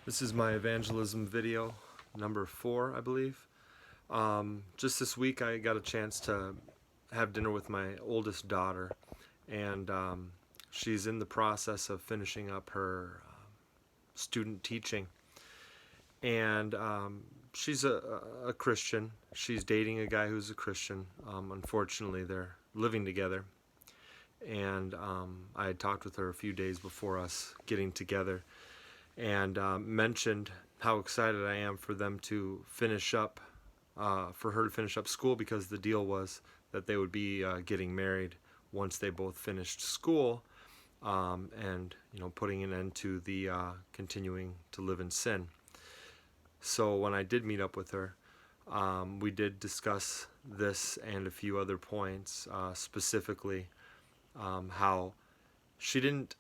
This is my evangelism video, number 4, I believe. Just this week I got a chance to have dinner with my oldest daughter, and she's in the process of finishing up her student teaching. And she's a Christian. She's dating a guy who's a Christian. Unfortunately, they're living together. And I had talked with her a few days before us getting together, and mentioned how excited I am for them to finish up, for her to finish up school, because the deal was that they would be getting married once they both finished school, and putting an end to the continuing to live in sin. So when I did meet up with her, we did discuss this and a few other points, specifically how she didn't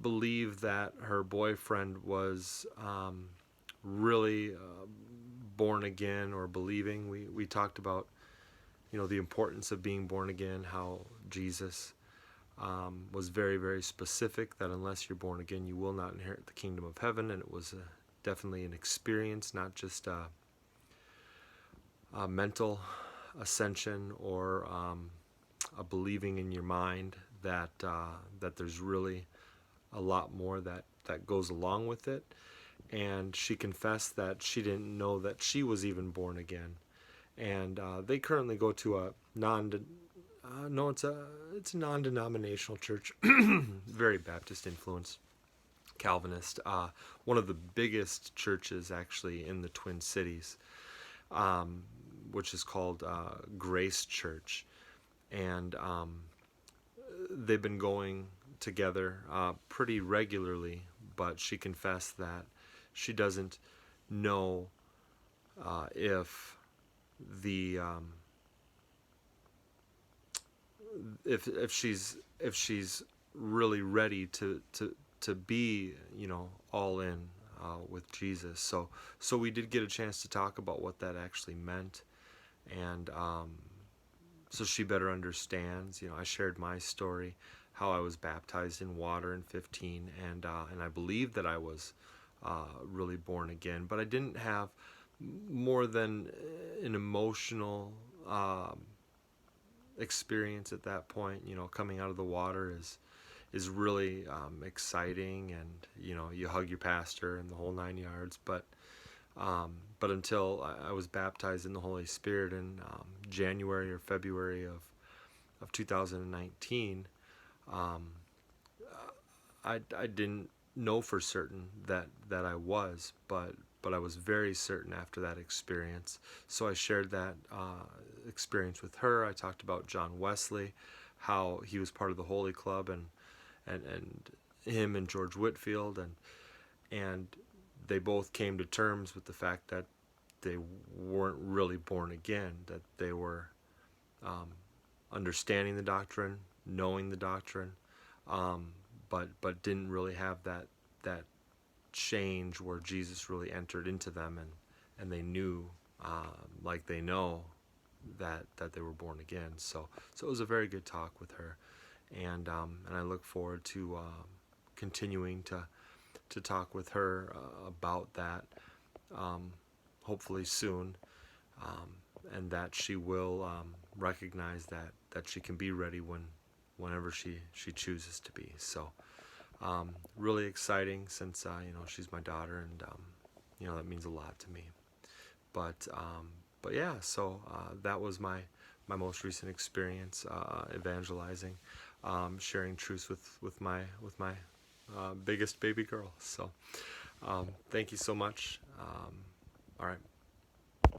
believe that her boyfriend was really born again or believing. We talked about the importance of being born again, how Jesus was very, very specific that unless you're born again you will not inherit the kingdom of heaven, and it was definitely an experience, not just a mental ascension or a believing in your mind that there's really a lot more that goes along with it. And she confessed that she didn't know that she was even born again. And they currently go to a it's a non-denominational church, very Baptist influenced, Calvinist, one of the biggest churches actually in the Twin Cities, which is called Grace Church. And they've been going together pretty regularly, but she confessed that she doesn't know if the if she's really ready to be all in with Jesus. So we did get a chance to talk about what that actually meant, and so she better understands. I shared my story, how I was baptized in water in 15, and I believed that I was really born again, but I didn't have more than an emotional experience at that point. Coming out of the water is really exciting, and you hug your pastor and the whole 9 yards, but until I was baptized in the Holy Spirit in January or February of 2019, I didn't know for certain that I was, but I was very certain after that experience. So I shared that experience with her. I talked about John Wesley, how he was part of the Holy Club, and him and George Whitefield, and they both came to terms with the fact that they weren't really born again, that they were understanding the doctrine, knowing the doctrine, but didn't really have that change where Jesus really entered into them, and they knew, like they know, that they were born again. So it was a very good talk with her, and I look forward to continuing to talk with her about that, hopefully soon, and that she will recognize that she can be ready whenever she chooses to be. So really exciting, since she's my daughter, and that means a lot to me. But yeah, so that was my most recent experience evangelizing, sharing truths with my biggest baby girl. So thank you so much. All right.